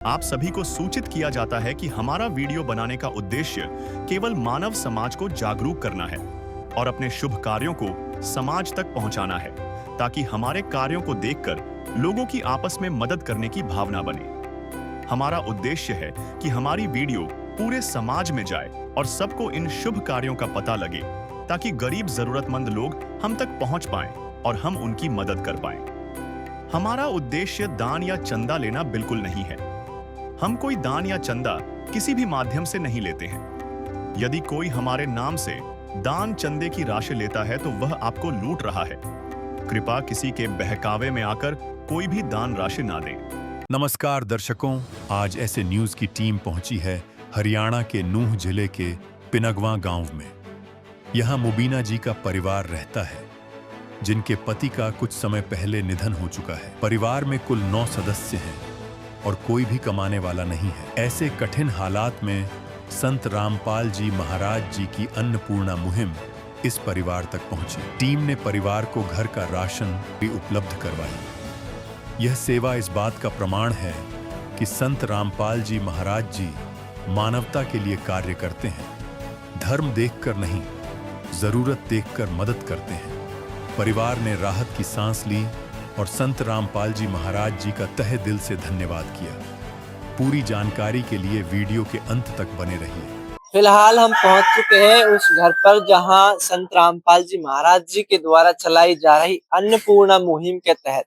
आप सभी को सूचित किया जाता है कि हमारा वीडियो बनाने का उद्देश्य केवल मानव समाज को जागरूक करना है और अपने शुभ कार्यों को समाज तक पहुंचाना है, ताकि हमारे कार्यों को देखकर लोगों की आपस में मदद करने की भावना बने। हमारा उद्देश्य है कि हमारी वीडियो पूरे समाज में जाए और सबको इन शुभ कार्यों का पता लगे, ताकि गरीब जरूरतमंद लोग हम तक पहुंच पाएं और हम उनकी मदद कर पाएं। हमारा उद्देश्य दान या चंदा लेना बिल्कुल नहीं है। हम कोई दान या चंदा किसी भी माध्यम से नहीं लेते हैं। यदि कोई हमारे नाम से दान चंदे की राशि लेता है तो वह आपको लूट रहा है। कृपया किसी के बहकावे में आकर कोई भी दान राशि ना दें। नमस्कार दर्शकों, आज ऐसे न्यूज की टीम पहुंची है हरियाणा के नूह जिले के पिनगवा गांव में। यहां मुबीना जी का परिवार रहता है, जिनके पति का कुछ समय पहले निधन हो चुका है। परिवार में कुल 9 सदस्य हैं और कोई भी कमाने वाला नहीं है। ऐसे कठिन हालात में संत रामपाल जी महाराज जी की अन्नपूर्णा मुहिम इस परिवार तक पहुंची। टीम ने परिवार को घर का राशन भी उपलब्ध करवाई। यह सेवा इस बात का प्रमाण है कि संत रामपाल जी महाराज जी मानवता के लिए कार्य करते हैं। धर्म देखकर नहीं, जरूरत देखकर मदद करते हैं। परिवार ने राहत की सांस ली और संत रामपाल जी महाराज जी का तहे दिल से धन्यवाद किया। पूरी जानकारी के लिए वीडियो के अंत तक बने रहिए। फिलहाल हम पहुंच चुके हैं उस घर पर जहां संत रामपाल जी महाराज जी के द्वारा चलाई जा रही अन्नपूर्णा मुहिम के तहत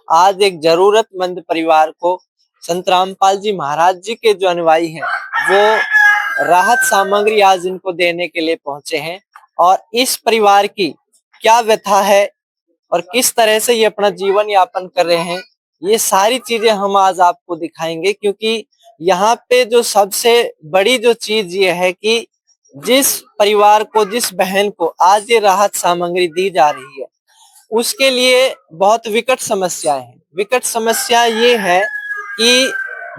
आज एक जरूरतमंद परिवार को संत रामपाल जी महाराज जी के जो अनुयायी हैं वो राहत सामग्री आज इनको देने के लिए पहुंचे हैं। और इस परिवार की क्या व्यथा है और किस तरह से ये अपना जीवन यापन कर रहे हैं, ये सारी चीजें हम आज आपको दिखाएंगे। क्योंकि यहाँ पे जो सबसे बड़ी जो चीज ये है कि जिस परिवार को, जिस बहन को आज ये राहत सामग्री दी जा रही है, उसके लिए बहुत विकट समस्याएं हैं। विकट समस्या ये है कि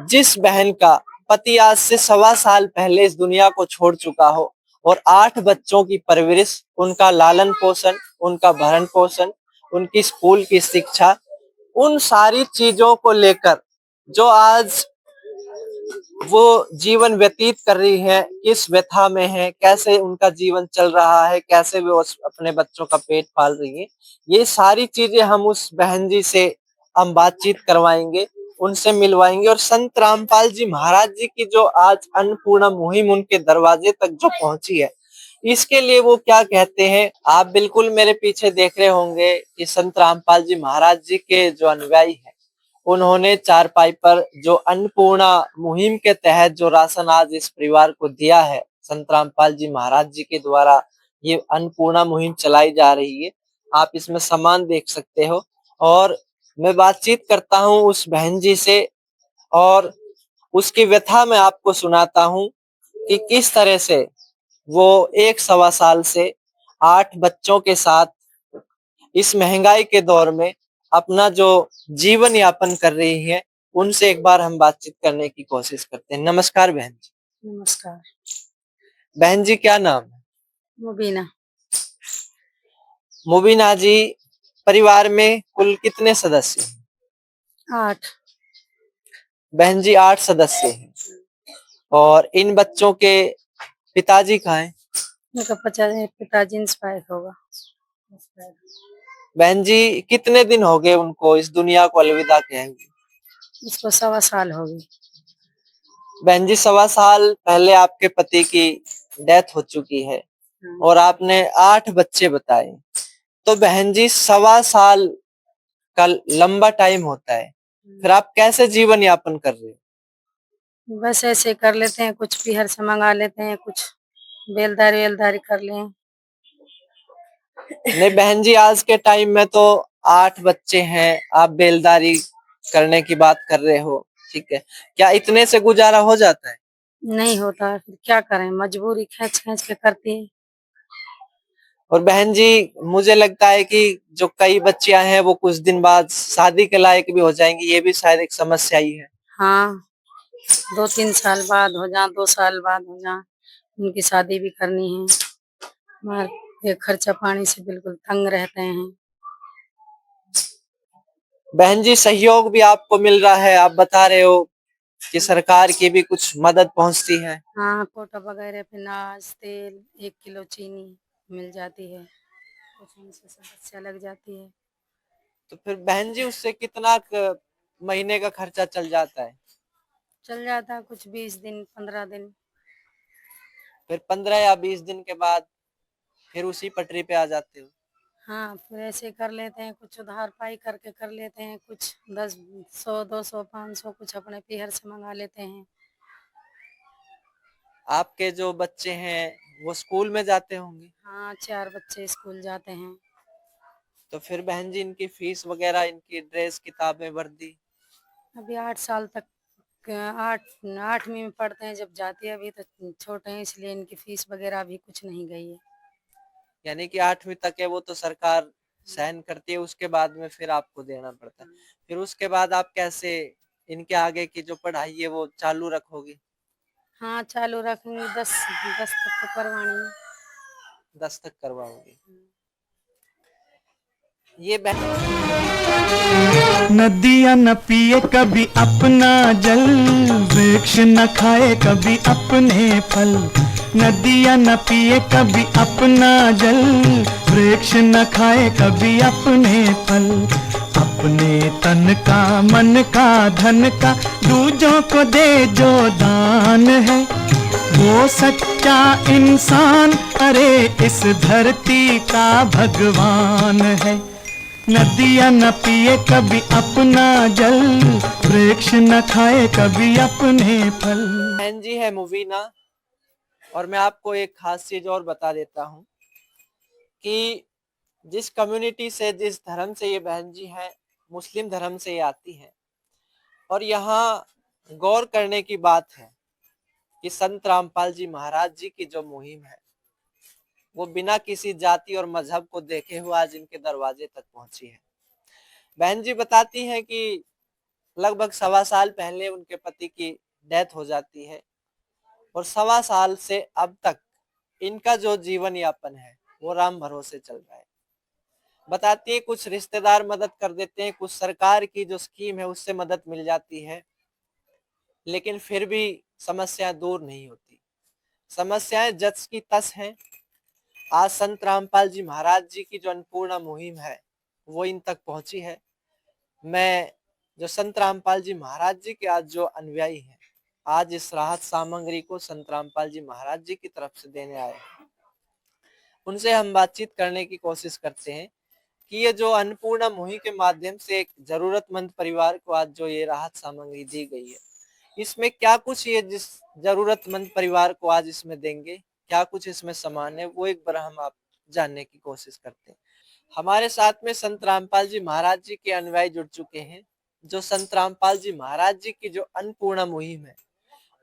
जिस बहन का पति आज से 1.25 साल पहले इस दुनिया को छोड़ चुका हो और 8 बच्चों की परवरिश, उनका लालन पोषण, उनका भरण पोषण, उनकी स्कूल की शिक्षा, उन सारी चीजों को लेकर जो आज वो जीवन व्यतीत कर रही है, किस व्यथा में है, कैसे उनका जीवन चल रहा है, कैसे वो अपने बच्चों का पेट पाल रही है, ये सारी चीजें हम उस बहन जी से हम बातचीत करवाएंगे, उनसे मिलवाएंगे। और संत रामपाल जी महाराज जी की जो आज अन्नपूर्णा मुहिम उनके दरवाजे तक जो पहुंची है, इसके लिए वो क्या कहते हैं, आप बिल्कुल मेरे पीछे देख रहे होंगे कि संत रामपाल जी महाराज जी के जो अनुयायी हैं, उन्होंने चारपाई पर जो अन्नपूर्णा मुहिम के तहत जो राशन आज इस परिवार को दिया है, संत रामपाल जी महाराज जी के द्वारा ये अन्नपूर्णा मुहिम चलाई जा रही है। आप इसमें सामान देख सकते हो और मैं बातचीत करता हूं उस बहन जी से और उसकी व्यथा मैं आपको सुनाता हूं कि किस तरह से वो 1.25 साल से 8 बच्चों के साथ इस महंगाई के दौर में अपना जो जीवन यापन कर रही है। उनसे एक बार हम बातचीत करने की कोशिश करते हैं। नमस्कार बहन जी। नमस्कार। बहन जी क्या नाम है? मुबीना। मुबीना जी, परिवार में कुल कितने सदस्य हैं? 8। बहन जी 8 सदस्य हैं और इन बच्चों के पिताजी कहाँ हैं? उनका पिताजी इंस्पायर होगा। बहन जी कितने दिन हो गए उनको इस दुनिया को अलविदा कहे हुए? इसको 1.25 साल हो गए। बहन जी 1.25 साल पहले आपके पति की डेथ हो चुकी है और आपने 8 बच्चे बताए। तो बहन जी 1.25 साल का लंबा टाइम होता है, फिर आप कैसे जीवन यापन कर रहे हो? बस ऐसे कर लेते हैं, कुछ पीहर से मंगा लेते हैं, कुछ बेलदारी वेलदारी कर लें। नहीं बहन जी, आज के टाइम में तो 8 बच्चे हैं, आप बेलदारी करने की बात कर रहे हो, ठीक है, क्या इतने से गुजारा हो जाता है? नहीं होता, फिर क्या करें, मजबूरी खींच खींच के करती है। और बहन जी मुझे लगता है कि जो कई बच्चियां हैं वो कुछ दिन बाद शादी के लायक भी हो जाएंगी, ये भी शायद एक समस्या ही है। हाँ, 2-3 साल बाद हो जाए, 2 साल बाद हो जाए, उनकी शादी भी करनी है। मगर ये खर्चा पानी से बिल्कुल तंग रहते हैं। बहन जी सहयोग भी आपको मिल रहा है, आप बता रहे हो कि सरकार की भी कुछ मदद पहुंचती है? हाँ, कोटा वगैरह पे अनाज, तेल, 1 किलो चीनी मिल जाती है। कुछ उनसे समस्या लग जाती है। तो फिर बहन जी उससे कितना महीने का खर्चा चल जाता है? चल जाता है कुछ 20 दिन, 15 दिन। फिर 15 या 20 दिन के बाद फिर उसी पटरी पे आ जाते हो? हाँ, फिर ऐसे कर लेते हैं, कुछ उधार पाई करके कर लेते हैं, कुछ 10, 100, 200, 500 कुछ अपने पीहर से मंगा लेते हैं। आपके जो बच्चे हैं वो स्कूल में जाते होंगे? हाँ, 4 बच्चे स्कूल जाते हैं। तो फिर बहन जी इनकी फीस वगैरह, इनकी ड्रेस, किताबें, वर्दी? अभी 8 साल तक 8वीं में पढ़ते हैं जब जाती है, अभी तो छोटे हैं इसलिए इनकी फीस वगैरह अभी कुछ नहीं गई है। यानी कि 8वीं तक है वो तो सरकार सहन करती है, उसके बाद में फिर आपको देना पड़ता है। फिर उसके बाद आप कैसे इनके आगे की जो पढ़ाई है वो चालू रखोगी? हाँ, चालू रखेंगे, 10 तक तो करवानी है। 10 तक करवाओगी? ये बहन नदियाँ न पिए कभी अपना जल, वृक्ष न खाए कभी अपने फल। नदियाँ न पिए कभी अपना जल, वृक्ष न खाए कभी अपने फल। अपने तन का, मन का, धन का दूजों को दे जो दान है, वो सच्चा इंसान, अरे इस धरती का भगवान है। नदियाँ न पिए कभी अपना जल, वृक्ष न खाए कभी अपने फल। बहन जी है मुबीना, और मैं आपको एक खास चीज और बता देता हूँ कि जिस कम्युनिटी से, जिस धर्म से ये बहन जी हैं, मुस्लिम धर्म से ये आती हैं। और यहाँ गौर करने की बात है कि संत रामपाल जी महाराज जी की जो मुहिम है वो बिना किसी जाति और मजहब को देखे हुए आज इनके दरवाजे तक पहुंची है। बहन जी बताती हैं कि लगभग 1.25 साल पहले उनके पति की डेथ हो जाती है, और 1.25 साल से अब तक इनका जो जीवन यापन है वो राम भरोसे चल रहा है। बताती है कुछ रिश्तेदार मदद कर देते हैं, कुछ सरकार की जो स्कीम है उससे मदद मिल जाती है, लेकिन फिर भी समस्याएं दूर नहीं होती। समस्याएं जस की तस हैं। आज संत रामपाल जी महाराज जी की जो अन्नपूर्णा मुहिम है वो इन तक पहुंची है। मैं जो संत रामपाल जी महाराज जी के आज जो अनुयायी हैं, आज इस राहत सामग्री को संत रामपाल जी महाराज जी की तरफ से देने आए हैं, उनसे हम बातचीत करने की कोशिश करते हैं कि ये जो अन्नपूर्णा मुहिम के माध्यम से एक जरूरतमंद परिवार को आज जो ये राहत सामग्री दी गई है, इसमें क्या कुछ ये जिस जरूरतमंद परिवार को आज इसमें देंगे, क्या कुछ इसमें सामान है, वो एक बार हम आप जानने की कोशिश करते हैं। हमारे साथ में संत रामपाल जी महाराज जी के अनुयायी जुड़ चुके हैं, जो संत रामपाल जी महाराज जी की जो अन्नपूर्णा मुहिम है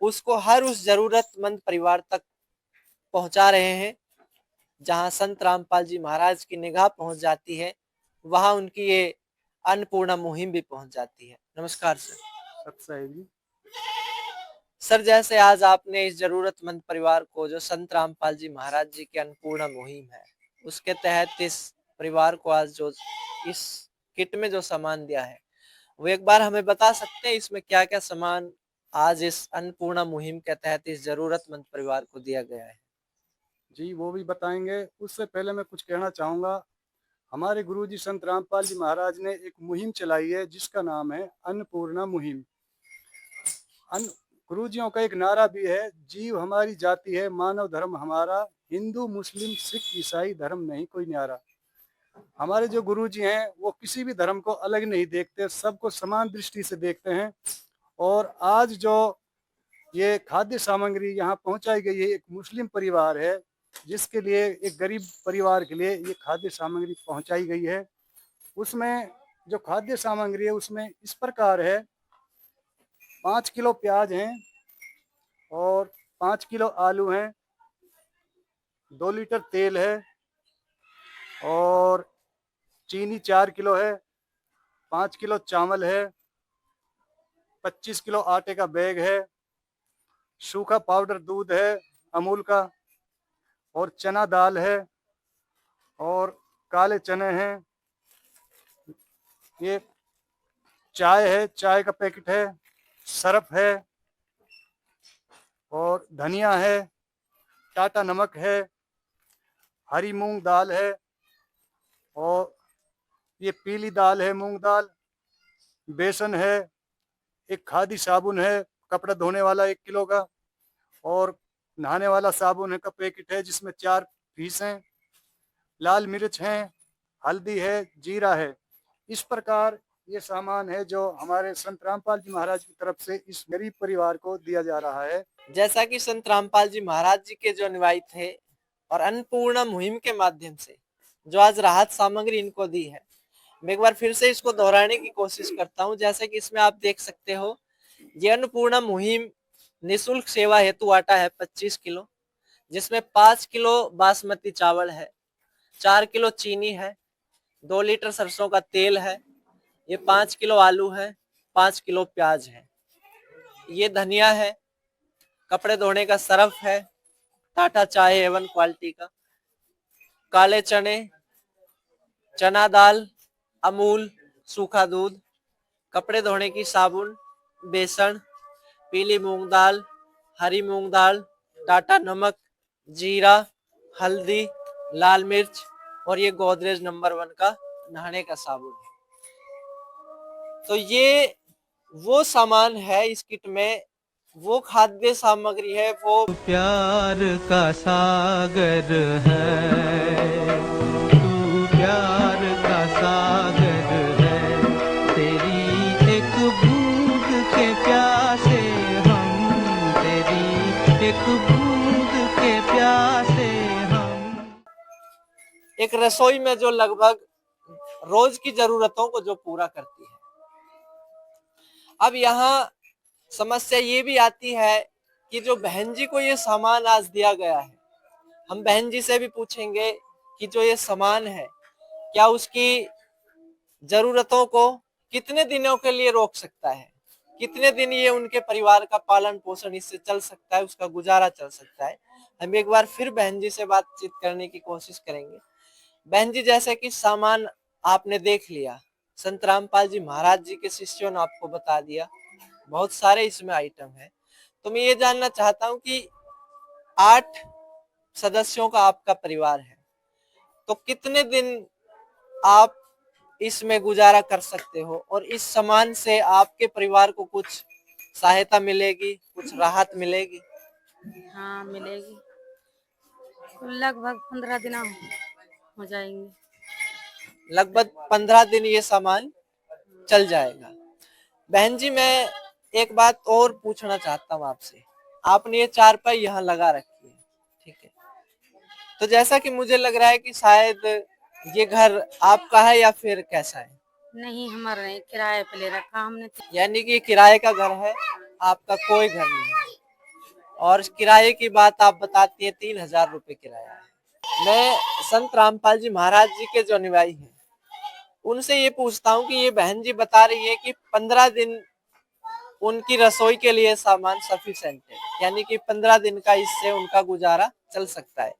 उसको हर उस जरूरतमंद परिवार तक पहुंचा रहे हैं। जहां संत रामपाल जी महाराज की निगाह पहुंच जाती है वहां उनकी ये अन्नपूर्णा मुहिम भी पहुंच जाती है। नमस्कार सर। सर, जैसे आज आपने इस जरूरतमंद परिवार को, जो संत रामपाल जी महाराज जी की अन्नपूर्णा मुहिम है उसके तहत इस परिवार को आज जो इस किट में जो सामान दिया है, वो एक बार हमें बता सकते हैं इसमें क्या क्या सामान आज इस अन्नपूर्णा मुहिम के तहत इस जरूरतमंद परिवार को दिया गया है? जी, वो भी बताएंगे। उससे पहले मैं कुछ कहना चाहूँगा। हमारे गुरुजी संत रामपाल जी महाराज ने एक मुहिम चलाई है जिसका नाम है अन्नपूर्णा मुहिम। गुरुजियों का एक नारा भी है, जीव हमारी जाति है, मानव धर्म हमारा, हिंदू मुस्लिम सिख ईसाई धर्म नहीं कोई न्यारा। हमारे जो गुरुजी हैं वो किसी भी धर्म को अलग नहीं देखते, सबको समान दृष्टि से देखते हैं। और आज जो ये खाद्य सामग्री यहाँ पहुँचाई गई है, एक मुस्लिम परिवार है जिसके लिए, एक गरीब परिवार के लिए ये खाद्य सामग्री पहुँचाई गई है। उसमें जो खाद्य सामग्री है उसमें इस प्रकार है, 5 किलो प्याज हैं और 5 किलो आलू हैं, 2 लीटर तेल है और चीनी 4 किलो है, 5 किलो चावल है, 25 किलो आटे का बैग है, सूखा पाउडर दूध है अमूल का, और चना दाल है और काले चने हैं। ये चाय है, चाय का पैकेट है, सरफ है और धनिया है, टाटा नमक है, हरी मूंग दाल है और ये पीली दाल है मूंग दाल, बेसन है, एक खादी साबुन है कपड़ा धोने वाला 1 किलो का, और नहाने वाला साबुन है का पैकेट है जिसमें 4 पीस हैं, लाल मिर्च हैं, हल्दी है, जीरा है। इस प्रकार ये सामान है जो हमारे संत रामपाल जी महाराज की तरफ से इस गरीब परिवार को दिया जा रहा है। जैसा कि संत रामपाल जी महाराज जी के जो अनुयायी थे और अन्नपूर्णा मुहिम के माध्यम से जो आज राहत सामग्री इनको दी है, मैं एक बार फिर से इसको दोहराने की कोशिश करता हूँ। जैसे कि इसमें आप देख सकते हो, ये अन्नपूर्णा मुहिम निःशुल्क सेवा हेतु आटा है 25 किलो, जिसमें 5 किलो बासमती चावल है, 4 किलो चीनी है, 2 लीटर सरसों का तेल है, ये 5 किलो आलू है, 5 किलो प्याज है, ये धनिया है, कपड़े धोने का सर्फ है, टाटा चाय A1 क्वालिटी का, काले चने, चना दाल, अमूल सूखा दूध, कपड़े धोने की साबुन, बेसन, पीली मूंग दाल, हरी मूंग दाल, टाटा नमक, जीरा, हल्दी, लाल मिर्च और ये गोदरेज नंबर 1 का नहाने का साबुन है। तो ये वो सामान है इस किट में, वो खाद्य सामग्री है, वो प्यार का सागर है, तू प्यार का सागर है, तेरी एक बूंद के प्यासे हम, तेरी एक बूंद के प्यासे हम। एक रसोई में जो लगभग रोज की जरूरतों को जो पूरा करती है। अब यहाँ समस्या ये भी आती है कि जो बहन जी को ये सामान आज दिया गया है, हम बहन जी से भी पूछेंगे कि जो ये सामान है क्या उसकी जरूरतों को कितने दिनों के लिए रोक सकता है, कितने दिन ये उनके परिवार का पालन पोषण इससे चल सकता है, उसका गुजारा चल सकता है। हम एक बार फिर बहन जी से बातचीत करने की कोशिश करेंगे। बहन जी, जैसे कि सामान आपने देख लिया, संत रामपाल जी महाराज जी के शिष्यों ने आपको बता दिया, बहुत सारे इसमें आइटम है। तो मैं ये जानना चाहता हूँ कि 8 सदस्यों का आपका परिवार है, तो कितने दिन आप इसमें गुजारा कर सकते हो और इस सामान से आपके परिवार को कुछ सहायता मिलेगी, कुछ राहत मिलेगी? हाँ मिलेगी, लगभग 15 दिन हो जाएंगे। लगभग 15 दिन ये सामान चल जाएगा। बहन जी, मैं एक बात और पूछना चाहता हूँ आपसे। आपने ये चारपाई यहाँ लगा रखी है, ठीक है, तो जैसा कि मुझे लग रहा है कि शायद ये घर आपका है या फिर कैसा है? नहीं, हमारा नहीं, किराए पे ले रखा हमने। यानी कि किराए का घर है, आपका कोई घर नहीं है। और किराए की बात आप बताती है 3000 रुपये किराया है। मैं संत रामपाल जी महाराज जी के जो अनुयायी हैं उनसे ये पूछता हूँ कि ये बहन जी बता रही है कि 15 दिन उनकी रसोई के लिए सामान सफिशिएंट है, यानी कि 15 दिन का इससे उनका गुजारा चल सकता है।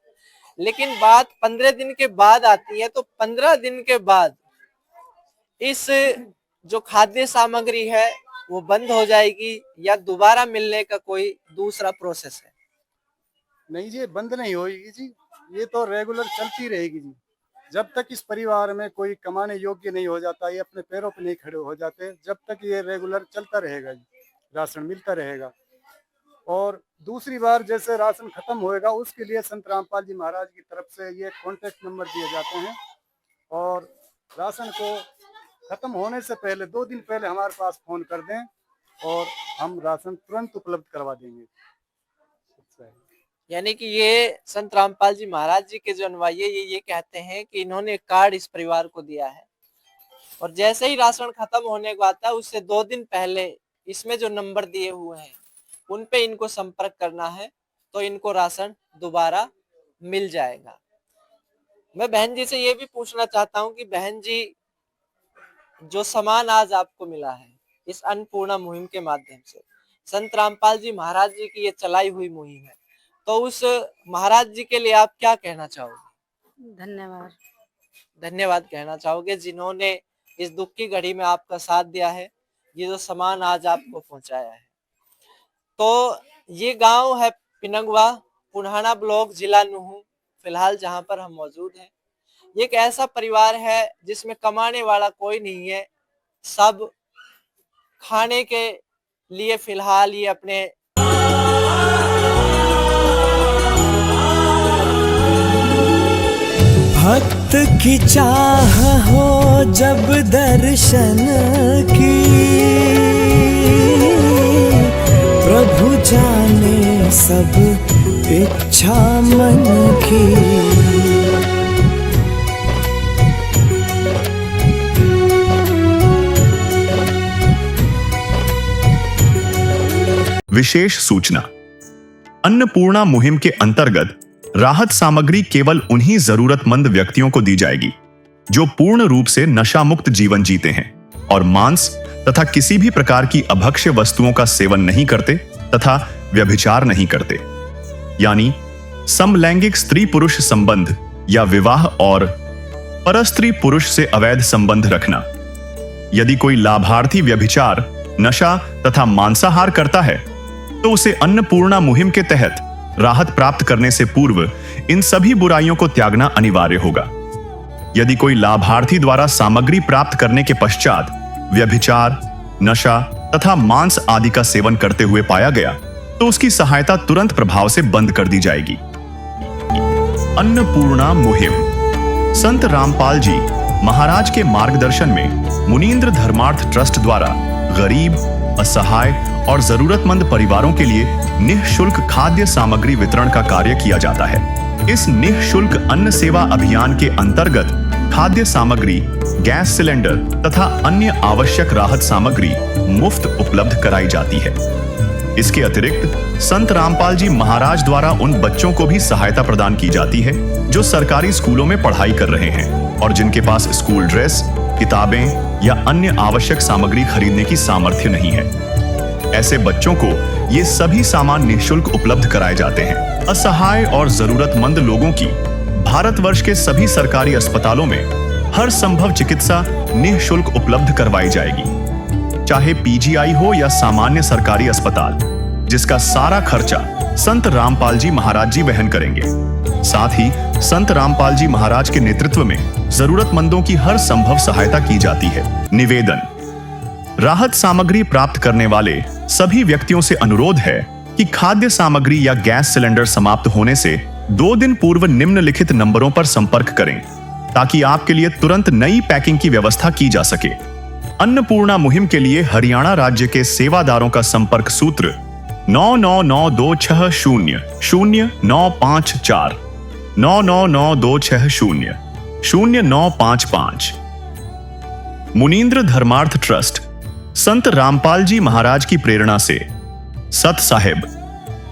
लेकिन बात 15 दिन के बाद आती है, तो 15 दिन के बाद इस जो खाद्य सामग्री है वो बंद हो जाएगी या दोबारा मिलने का कोई दूसरा प्रोसेस है? नहीं जी, बंद नहीं होगी जी, ये तो रेगुलर चलती रहेगी जी। जब तक इस परिवार में कोई कमाने योग्य नहीं हो जाता, ये अपने पैरों पर नहीं खड़े हो जाते, जब तक ये रेगुलर चलता रहेगा जी, राशन मिलता रहेगा। और दूसरी बार जैसे राशन खत्म होएगा उसके लिए संत रामपाल जी महाराज की तरफ से ये कॉन्टेक्ट नंबर दिए जाते हैं और राशन को खत्म होने से पहले 2 दिन पहले हमारे पास फोन कर दें और हम राशन तुरंत उपलब्ध करवा देंगे। यानी कि ये संत रामपाल जी महाराज जी के जो अनुयायी ये कहते हैं कि इन्होंने कार्ड इस परिवार को दिया है और जैसे ही राशन खत्म होने को आता है उससे 2 दिन पहले इसमें जो नंबर दिए हुए हैं उन पे इनको संपर्क करना है, तो इनको राशन दोबारा मिल जाएगा। मैं बहन जी से ये भी पूछना चाहता हूँ कि बहन जी, जो सामान आज आपको मिला है इस अन्नपूर्णा मुहिम के माध्यम से, संत रामपाल जी महाराज जी की ये चलाई हुई मुहिम है, तो उस महाराज जी के लिए आप क्या कहना चाहोगे? धन्यवाद। धन्यवाद कहना चाहोगे जिन्होंने इस दुख की घड़ी में आपका साथ दिया है, ये जो सामान आज आपको पहुंचाया है। तो ये गांव है पिनगवा, पुन्हाना ब्लॉक, जिला नूह, फिलहाल जहां पर हम मौजूद हैं। ये एक ऐसा परिवार है जिसमें कमाने वाला कोई नहीं है, सब खाने के लिए फिलहाल ये अपने भक्त की चाह हो जब दर्शन की, प्रभु जाने सब इच्छा मन की। विशेष सूचना। अन्नपूर्णा मुहिम के अंतर्गत राहत सामग्री केवल उन्हीं जरूरतमंद व्यक्तियों को दी जाएगी जो पूर्ण रूप से नशा मुक्त जीवन जीते हैं और मांस तथा किसी भी प्रकार की अभक्ष्य वस्तुओं का सेवन नहीं करते तथा व्यभिचार नहीं करते, यानी समलैंगिक स्त्री पुरुष संबंध या विवाह और परस्त्री पुरुष से अवैध संबंध रखना। यदि कोई लाभार्थी व्यभिचार, नशा तथा मांसाहार करता है तो उसे अन्नपूर्णा मुहिम के तहत राहत प्राप्त करने से पूर्व इन सभी बुराइयों को त्यागना अनिवार्य होगा। यदि कोई लाभार्थी द्वारा सामग्री प्राप्त करने के पश्चात व्यभिचार, नशा तथा मांस आदि का सेवन करते हुए पाया गया तो उसकी सहायता तुरंत प्रभाव से बंद कर दी जाएगी। अन्नपूर्णा मुहिम। संत रामपाल जी महाराज के मार्गदर्शन में मुनींद्र धर्मार्थ ट्रस्ट द्वारा गरीब, असहाय और जरूरतमंद परिवारों के लिए निःशुल्क खाद्य सामग्री वितरण का कार्य किया जाता है। इस निःशुल्क अन्न सेवा अभियान के अंतर्गत खाद्य सामग्री, गैस सिलेंडर तथा अन्य आवश्यक राहत सामग्री मुफ्त उपलब्ध कराई जाती है। इसके अतिरिक्त संत रामपाल जी महाराज द्वारा उन बच्चों को भी सहायता प्रदान की जाती है जो सरकारी स्कूलों में पढ़ाई कर रहे हैं और जिनके पास स्कूल ड्रेस, किताबें या अन्य आवश्यक सामग्री खरीदने की सामर्थ्य नहीं है। ऐसे बच्चों को ये सभी सामान निःशुल्क उपलब्ध कराए जाते हैं। असहाय और जरूरतमंद लोगों की भारतवर्ष के सभी सरकारी अस्पतालों में हर संभव चिकित्सा निःशुल्क उपलब्ध करवाई जाएगी, चाहे पीजीआई हो या सामान्य सरकारी अस्पताल, जिसका सारा खर्चा संत रामपाल जी महाराज जी वहन करेंगे। साथ ही संत रामपाल जी महाराज के नेतृत्व में जरूरतमंदों की हर संभव सहायता की जाती है। निवेदन। राहत सामग्री प्राप्त करने वाले सभी व्यक्तियों से अनुरोध है कि खाद्य सामग्री या गैस सिलेंडर समाप्त होने से 2 दिन पूर्व निम्नलिखित नंबरों पर संपर्क करें ताकि आपके लिए तुरंत नई पैकिंग की व्यवस्था की जा सके। अन्नपूर्णा मुहिम के लिए हरियाणा राज्य के सेवादारों का संपर्क सूत्र 9992600954 9992600955। मुनींद्र धर्मार्थ ट्रस्ट संत रामपाल जी महाराज की प्रेरणा से सत साहिब